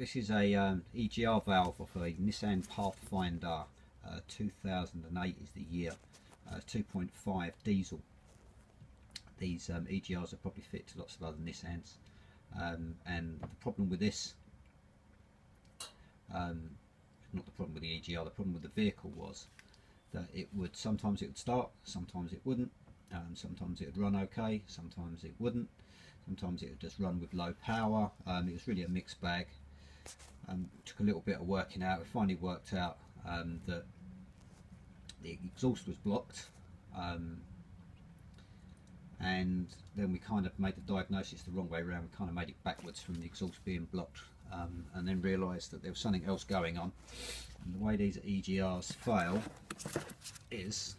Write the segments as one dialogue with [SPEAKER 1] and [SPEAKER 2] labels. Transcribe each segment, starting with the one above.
[SPEAKER 1] This is a EGR valve of a Nissan Pathfinder, 2008 is the year, 2.5 diesel. These EGRs are probably fit to lots of other Nissans, and the problem with this, not the problem with the EGR, the problem with the vehicle was that sometimes it would start, sometimes it wouldn't, sometimes it would run okay, sometimes it wouldn't, sometimes it would just run with low power. It was really a mixed bag. Took a little bit of working out. We finally worked out that the exhaust was blocked, and then we kind of made the diagnosis the wrong way around. We kind of made it backwards from the exhaust being blocked, and then realised that there was something else going on. And the way these EGRs fail is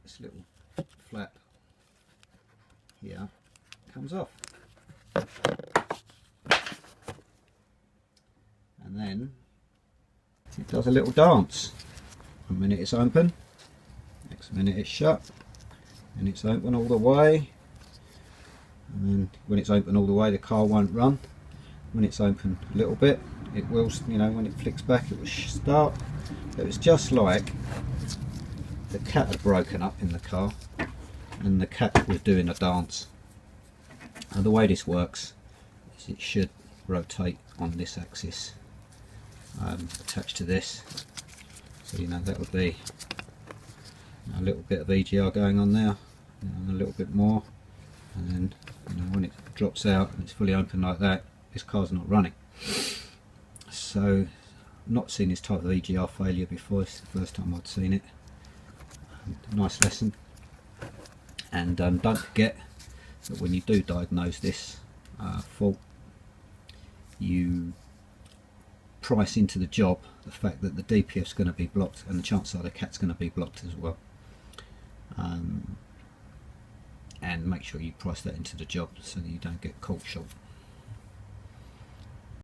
[SPEAKER 1] this little flap here comes off, and then it does a little dance. One minute it's open, next minute it's shut, and it's open all the way, and then when it's open all the way the car won't run. When it's open a little bit it will, you know, when it flicks back it will start. It was just like the cat had broken up in the car and the cat was doing a dance. And the way this works is it should rotate on this axis, attached to this, so you know that would be a little bit of EGR going on there, and a little bit more, and then, you know, when it drops out and it's fully open like that, this car's not running. So I've not seen this type of EGR failure before. It's the first time I'd seen it. Nice lesson. And don't forget that when you do diagnose this fault, you price into the job the fact that the DPF is going to be blocked, and the chances are the cat's going to be blocked as well. And make sure you price that into the job so that you don't get caught short.